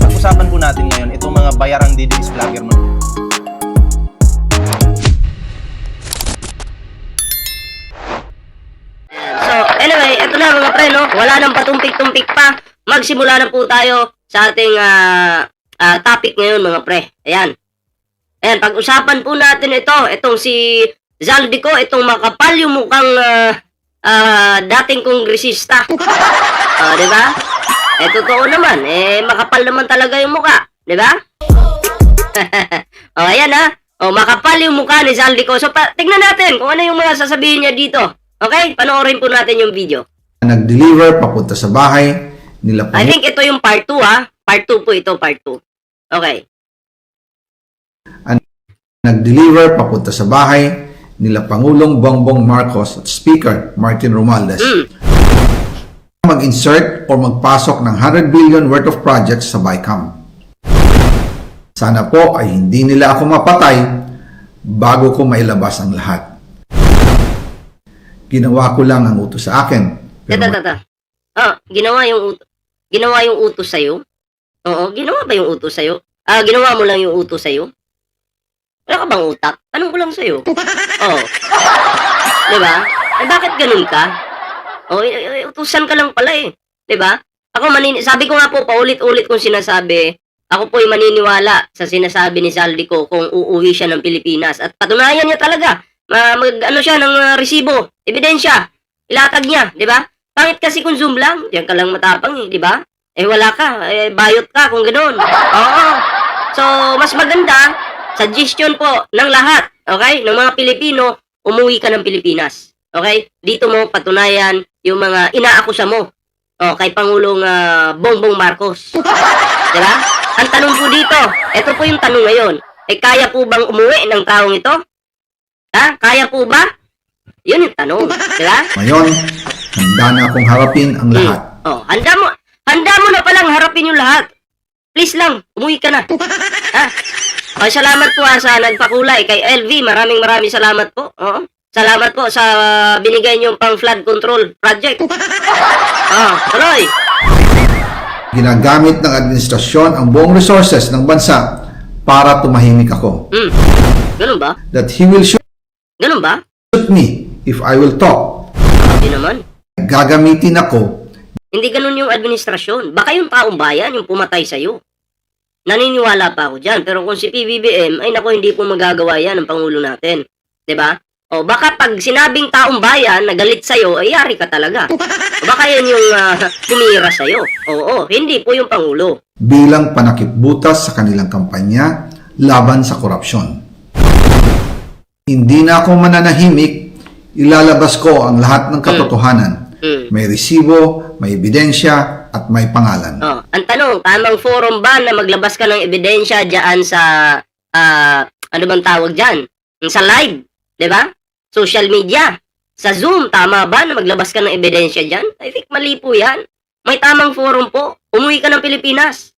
Pag-usapan po natin ngayon itong mga bayarang DDS vlogger mo. So, anyway, eto na mga pre, no? Wala nang patumpik-tumpik pa. Magsimula na po tayo sa ating topic ngayon, mga pre. Ayan. Ayan, pag-usapan po natin itong si Zaldico, itong makapal yung mukhang dating kongresista. Di ba? Totoo naman. Makapal naman talaga yung mukha. Di ba? Ayan ha. Makapal yung mukha ni Zaldico. So, tignan natin kung ano yung mga sasabihin niya dito. Okay? Panoorin po natin yung video. Nag-deliver papunta sa bahay nila I think ito yung part 2 ha. Part 2 po ito, part 2. Okay. Nag-deliver papunta sa bahay nila Pangulong Bongbong Marcos at Speaker Martin Romualdez. Mag-insert o magpasok ng 100 billion worth of projects sa BICAM. Sana po ay hindi nila ako mapatay bago ko mailabas ang lahat. Ginawa ko lang ang utos sa akin. Ginawa yung utos sa'yo? Oo, ginawa ba yung utos sa'yo? Ginawa mo lang yung utos sa'yo? Wala ka bang utak? Tanong ko lang sa'yo. Diba? Bakit ganun ka? Utusan ka lang pala eh. Diba? Sabi ko nga po, paulit-ulit kong sinasabi, ako po'y maniniwala sa sinasabi ni Zaldico kung uuwi siya ng Pilipinas. At patunayan niya talaga. Siya ng resibo, ebidensya, ilatag niya, di ba? Pangit kasi kung Zoom lang, diyan ka lang matapang di ba? Wala ka, bayot ka kung ganoon. Oo. So, mas maganda, suggestion po ng lahat, okay? Ng mga Pilipino, umuwi ka ng Pilipinas. Okay? Dito mo patunayan yung mga inaakusa mo. Kay Pangulong Bongbong Marcos. Di ba? Ang tanong po dito, ito po yung tanong ngayon. Kaya po bang umuwi ng taong ito? Kaya po ba? Yun yung tanong, di ba? Ngayon, handa na akong harapin ang lahat. Handa mo na palang harapin yung lahat. Please lang, umuwi ka na. Salamat po sa nagpakulay kay LV. Maraming salamat po. Salamat po sa binigay niyong pang flood control project. Tuloy. Ginagamit ng administrasyon ang buong resources ng bansa para tumahimik ako. Ganun ba? That he will shoot Ganun ba? me if I will talk. Hindi naman. Gagamitin ako. Hindi ganun yung administrasyon. Baka yung taong bayan yung pumatay sa'yo. Naniniwala pa ako dyan. Pero kung si PBBM, ay naku, hindi po magagawa yan ng Pangulo natin. Diba? Baka pag sinabing taong bayan na galit sa'yo, ay yari ka talaga. Baka yan yung tumira sa'yo. Hindi po yung Pangulo. Bilang panakipbutas sa kanilang kampanya laban sa korupsyon. Hindi na ako mananahimik, ilalabas ko ang lahat ng katotohanan. May resibo, may ebidensya, at may pangalan. Ang tanong, tamang forum ba na maglabas ka ng ebidensya dyan sa, ano bang tawag dyan? Sa live, di ba? Social media. Sa Zoom, tama ba na maglabas ka ng ebidensya dyan? I think mali po yan. May tamang forum po. Umuwi ka ng Pilipinas.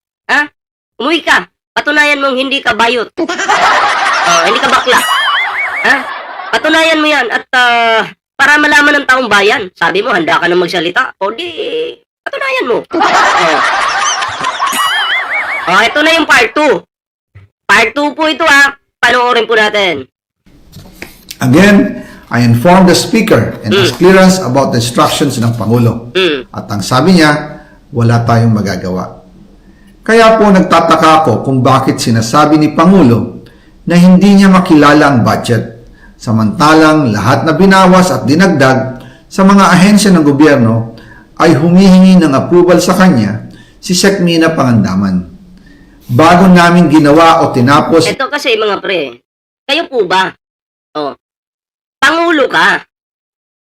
Umuwi ka. Patunayan mong hindi ka bayot. Hindi ka bakla. Patunayan mo yan at para malaman ng taong bayan. Sabi mo, handa ka na magsalita. Di, patunayan mo. Ito na yung part 2. Part 2 po ito Panoorin po natin. Again, I informed the Speaker and asked clearance about the instructions ng Pangulo. At ang sabi niya, wala tayong magagawa. Kaya po nagtataka ako kung bakit sinasabi ni Pangulo na hindi niya makilala ang budget. Samantalang lahat na binawas at dinagdag sa mga ahensya ng gobyerno ay humihingi ng approval sa kanya si Sec. Mina Pangandaman. Bago namin ginawa o tinapos... Ito kasi mga pre, kayo po ba? Pangulo ka.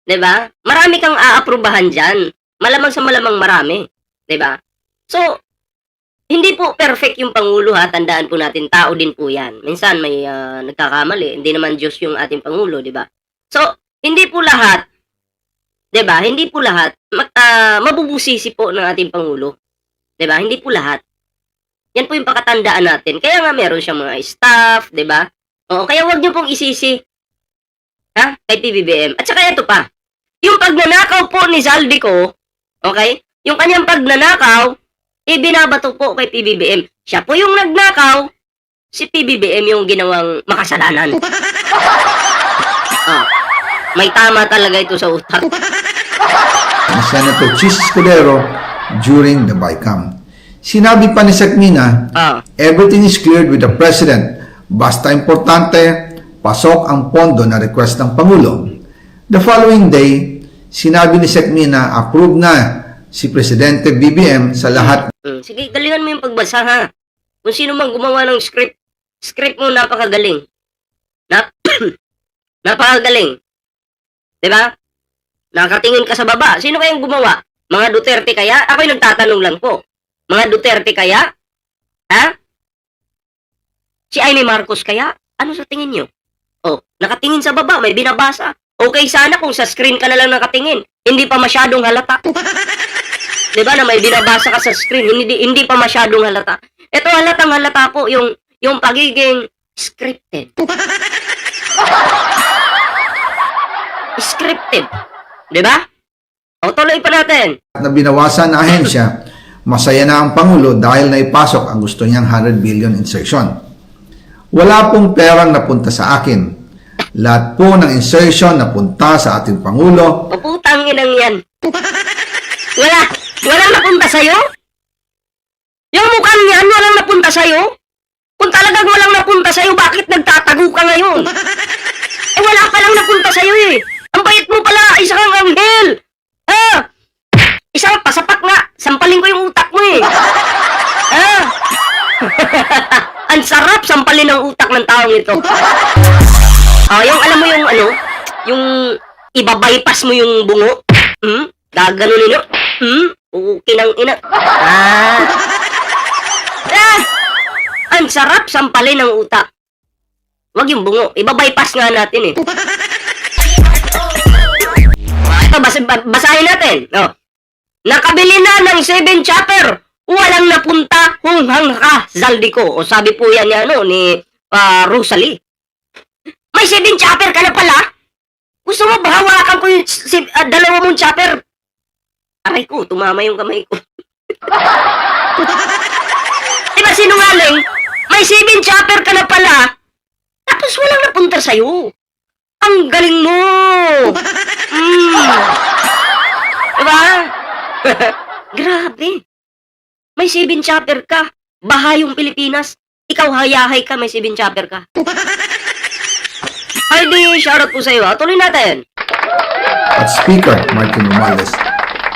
Diba? Marami kang aaprubahan dyan. Malamang sa malamang marami. Diba? So, hindi po perfect yung Pangulo tandaan po natin, tao din po yan. Minsan may nagkakamali, hindi naman Diyos yung ating Pangulo, di ba? So, hindi po lahat, di ba? Hindi po lahat mabubusisi po ng ating Pangulo. Di ba? Hindi po lahat. Yan po yung pakatandaan natin. Kaya nga meron siyang mga staff, di ba? Kaya wag niyo pong isisi kay PBBM. At saka ito pa, yung pagnanakaw po ni Zaldico, Okay? Yung kanyang pagnanakaw, ibinabato po kay PBBM. Siya po yung nagnakaw, si PBBM yung ginawang makasalanan. May tama talaga ito sa utak. Ni Senator Chis Escudero during the BICAM. Sinabi pa ni Sekmina, everything is cleared with the President. Basta importante, pasok ang pondo na request ng Pangulo. The following day, sinabi ni Sekmina, approve na si Presidente BBM sa lahat. Sige, galingan mo yung pagbasa, ha? Kung sino mang gumawa ng script mo, napakagaling. Napakagaling. Diba? Nakatingin ka sa baba. Sino kayang gumawa? Mga Duterte kaya? Ako'y nagtatanong lang po. Mga Duterte kaya? Ha? Si Amy Marcos kaya? Ano sa tingin nyo? Oh, nakatingin sa baba, may binabasa. Okay sana kung sa screen ka na lang nakatingin. Hindi pa masyadong halata. Diba na may binabasa ka sa screen, hindi pa masyadong halata. Ito halatang halata po yung pagiging scripted. Scripted. Diba? O tuloy pa natin. Na binawasan na ahensya, masaya na ang Pangulo dahil naipasok ang gusto niyang 100 billion insertion. Wala pong perang napunta sa akin. Lahat po ng insertion napunta sa ating Pangulo. O putang inang yan. Walang napunta sa'yo? Yung mukhang yan, walang napunta sa'yo? Kung talagang walang napunta sa'yo, bakit nagtatago ka ngayon? Wala pa lang napunta sa'yo eh. Ang bait mo pala, isa kang anghel. Ha? Isa kang pasapak nga. Sampalin ko yung utak mo eh. Ha? Ang sarap sampalin ng utak ng taong ito. Yung alam mo yung yung ibabypass mo yung bungo. Gaganunin nyo. Kinang ina. Ang sarap sampalin ng utak. Wag yung bungo. Ibabypass nga natin eh. Ito, basahin natin. Nakabili na ng 7 chopper. Walang napunta hunghang ka, Zaldico. O sabi po yan ni Rosalie. May 7 chopper ka na pala? Gusto mo ba hawakan ko yung dalawa mong chopper? Aray ko, tumama yung kamay ko. Diba sinungaling? May 7 chopper ka na pala, tapos walang napunta sa'yo. Ang galing mo! Diba? Grabe. May 7 chopper ka. Baha yung Pilipinas. Ikaw hayahay ka, may 7 chopper ka. Ay di, shoutout po sa'yo. Tuloy natin. At Speaker Martin Romualdez.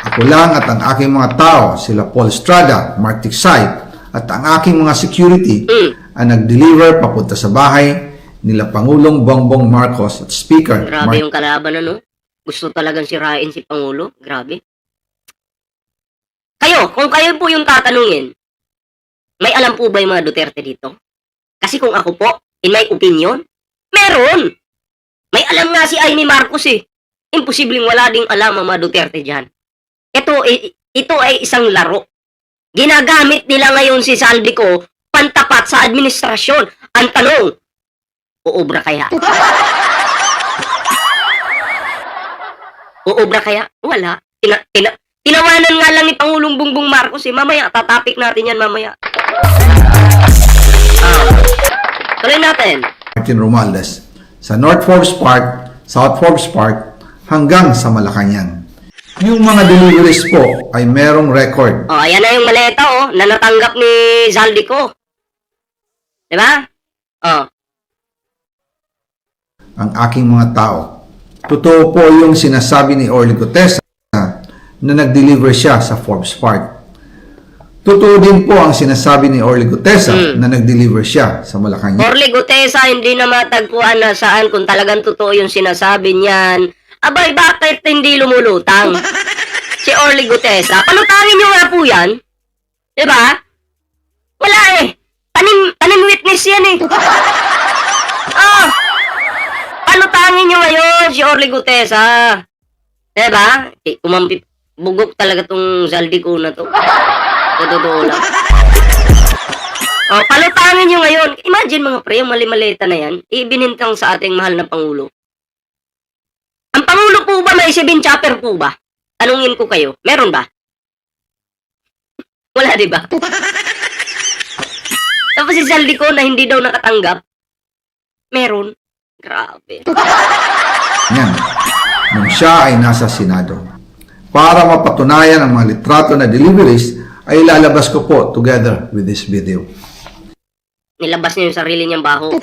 Ako lang at ang aking mga tao, sila Paul Estrada, Mark Tiksay, at ang aking mga security ang nag-deliver papunta sa bahay nila Pangulong Bongbong Marcos at Speaker. Grabe yung kalaban Gusto talagang sirain si Pangulo. Grabe. Kung kayo po yung tatanungin, may alam po ba yung mga Duterte dito? Kasi kung ako po, in my opinion, meron. May alam nga si Amy Marcos eh. Imposibleng wala ding alam ang mga Duterte dyan. Ito ay isang laro. Ginagamit nila ngayon si Zaldico pantapat sa administrasyon. Ang tanong, uubra kaya? Uubra kaya? Wala. Tinawanan nga lang ni Pangulong Bongbong Marcos eh. Mamaya, tatapik natin yan mamaya. Tuloy natin. Martin Romualdez. Sa North Forbes Park, South Forbes Park, hanggang sa Malacanang. Yung mga deliveries po ay merong record. Ayan na yung maleta na natanggap ni Zaldico. Diba? Ang aking mga tao. Totoo po yung sinasabi ni Orly Gutesa na nag-deliver siya sa Forbes Park. Totoo din po ang sinasabi ni Orly Gutesa na nag-deliver siya sa Malacanang. Orly Gutesa, hindi na matagpuan na saan kung talagang totoo yung sinasabi niyan. Abay, bakit hindi lumulutang? Si Orly Gutesa, palutangin nyo nga po yan. Diba? Wala eh. Tanim witness yan eh. Palutangin nyo ngayon si Orly Gutesa. Diba? Bugok talaga tong Zaldico na to. Totoo lang. Palutangin nyo ngayon. Imagine mga pre, yung mali-maleta na yan, ibinintang sa ating mahal na Pangulo. Ang Pangulo po ba may 7 chopper po ba? Tanungin ko kayo, meron ba? Wala, di ba? Tapos si Saldico na hindi daw nakatanggap, meron. Grabe. Yan, nung siya ay nasa Senado. Para mapatunayan ang mga litrato na deliveries, ay ilalabas ko po together with this video. Nilabas niya yung sarili niyang baho.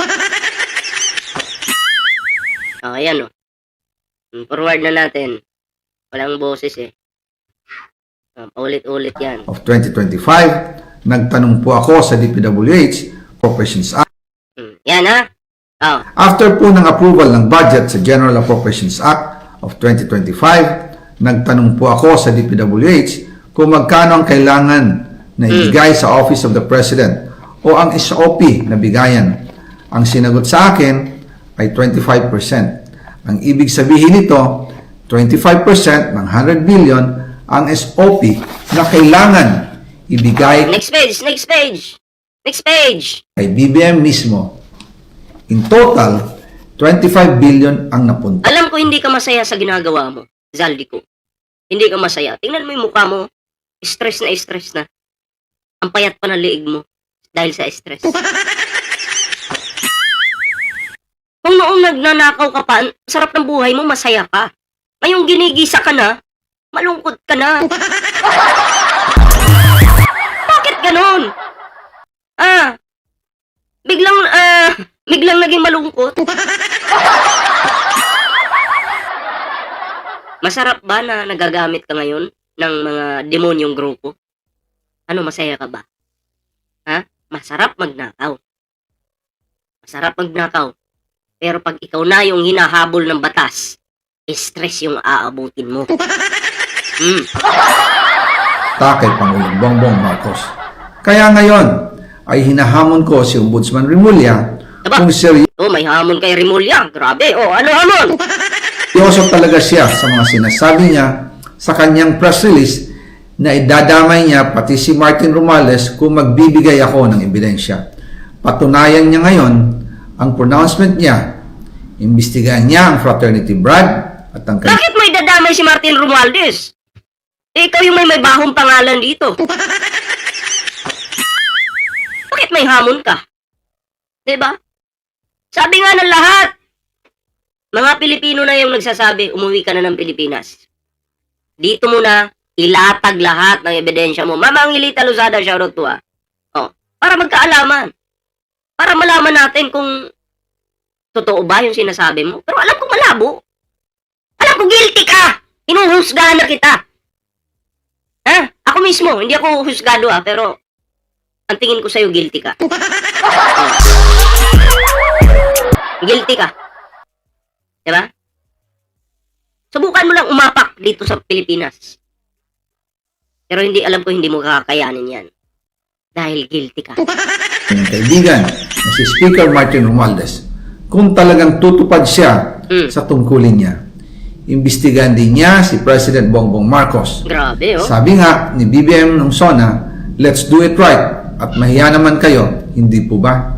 Ayan, forward na natin. Walang boses eh. Paulit-ulit yan. Of 2025, nagtanong po ako sa DPWH Appropriations Act. Yan ha. After po ng approval ng budget sa General Appropriations Act of 2025, nagtanong po ako sa DPWH kung magkano ang kailangan na ibigay sa Office of the President o ang SOP na bigayan. Ang sinagot sa akin ay 25%. Ang ibig sabihin nito, 25% ng 100 billion ang SOP na kailangan ibigay Next page, next page. Next page. kay BBM mismo. In total, 25 billion ang napunta. Alam ko hindi ka masaya sa ginagawa mo, Zaldico. Hindi ka masaya. Tingnan mo yung mukha mo. Stress na. Ang payat pa ng liig mo dahil sa stress. Kung noong nagnanakaw ka pa, sarap ng buhay mo, masaya ka. Ngayong ginigisa ka na, malungkot ka na. Bakit ganon? Biglang naging malungkot. Masarap ba na nagagamit ka ngayon ng mga demonyong grupo? Ano, masaya ka ba? Ha? Masarap magnakaw. Pero pag ikaw na yung hinahabol ng batas, stress yung aabutin mo. Kay Pangulong Bongbong Marcos. Kaya ngayon ay hinahamon ko si Ombudsman Remulla Aba? kung seryoso May hamon kay Remulla. Grabe. Ano hamon? talaga siya sa mga sinasabi niya sa kanyang press release na idadamay niya pati si Martin Romualdez kung magbibigay ako ng ebidensya. Patunayan niya ngayon ang pronouncement niya. Imbestigahan niya ang fraternity bribe at ang Bakit may dadamay si Martin Romualdez? Ikaw yung may bahong pangalan dito. Bakit may hamon ka? Diba? Sabi nga ng lahat, mga Pilipino na yung nagsasabi, umuwi ka na ng Pilipinas. Dito mo na ilatag lahat ng ebidensya mo. Mama Angelita Lozada, shoutout to para magkaalaman. Para malaman natin kung totoo ba yung sinasabi mo. Pero alam ko malabo. Alam ko guilty ka. Hinuhusgahan na kita. Ako mismo, hindi ako husgado pero ang tingin ko sa'yo, guilty ka. Guilty ka. Diba? Subukan mo lang umapak dito sa Pilipinas. Pero alam ko hindi mo kakayanin yan. Dahil guilty ka. ng kaibigan na si Speaker Martin Romualdez kung talagang tutupad siya sa tungkulin niya. Imbestigahan din niya si President Bongbong Marcos. Grabe, Sabi nga ni BBM ng SONA, let's do it right at mahiya naman kayo, hindi po ba?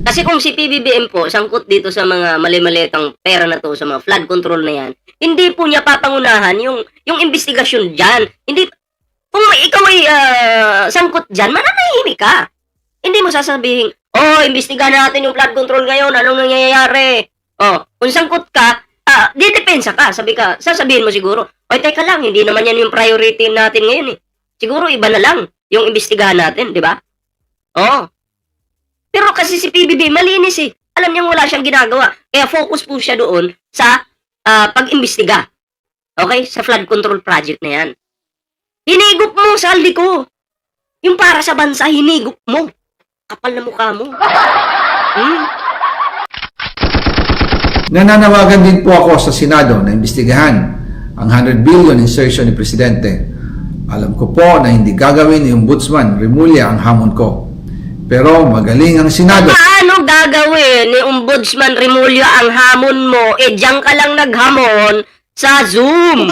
Kasi kung si PBBM po, sangkot dito sa mga mali-malitang pera na to, sa mga flood control na yan, hindi po niya papangunahan yung investigasyon dyan. Hindi, kung ikaw ay sangkot dyan, mananahimik ka. Hindi mo sasabihin, imbestigahan natin yung flood control ngayon, anong nangyayari? Kung sangkot ka, didepensa ka, sasabihin mo siguro, teka lang, hindi naman yan yung priority natin ngayon eh. Siguro iba na lang yung imbestigahan natin, di ba? Pero kasi si PBB, malinis eh. Alam niyang wala siyang ginagawa. Kaya focus po siya doon sa pag-imbestiga. Okay? Sa flood control project na yan. Hinigop mo, saldi ko. Yung para sa bansa, hinigop mo. Kapal na mukha mo. Nananawagan din po ako sa Senado na imbestigahan ang 100 billion insertion ni Presidente. Alam ko po na hindi gagawin ni Ombudsman Remulla ang hamon ko. Pero magaling ang Senado. Paano gagawin ni Ombudsman Remulla ang hamon mo? Diyan ka lang naghamon sa Zoom.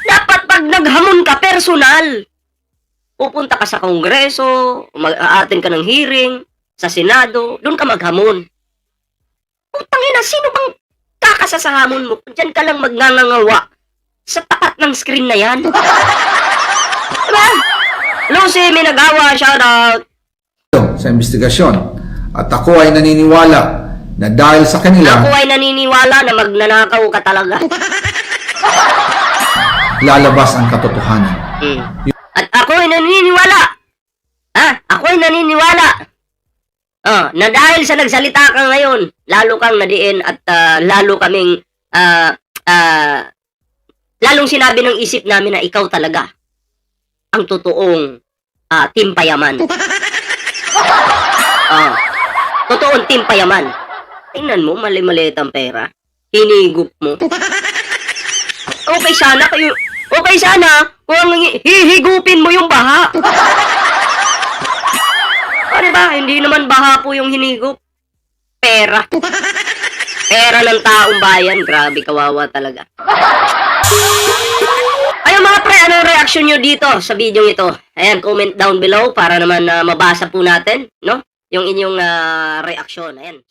Dapat pag naghamon ka, personal. Pupunta ka sa Kongreso, mag-a-attend ka ng hearing, sa Senado, doon ka maghamon. Putangina, sino bang kakasa sa hamon mo? Diyan ka lang magngangawa sa tapat ng screen na yan. Diba? Lucy, may nagawa, shoutout. sa investigasyon. At ako ay naniniwala na dahil sa kanila, Ako ay naniniwala na magnanakaw ka talaga. lalabas ang katotohanan. At ako ay naniniwala. Ako ay naniniwala. Na dahil sa nagsalita ka ngayon, lalo kang nadiin at lalo kaming lalong sinabi ng isip namin na ikaw talaga ang totoong Team Payaman. Totoong Team Payaman. Tingnan mo, mali-maliit ang pera. Hinigup mo. Okay sana kung hihigupin mo yung baha. Ano ba? Hindi naman baha po yung hinigup. Pera. Pera ng taong bayan. Grabe, kawawa talaga. Ayun mga pre, anong reaction nyo dito sa video ito? Ayan, comment down below para naman mabasa po natin, no? Yung inyong reaction. Ayan.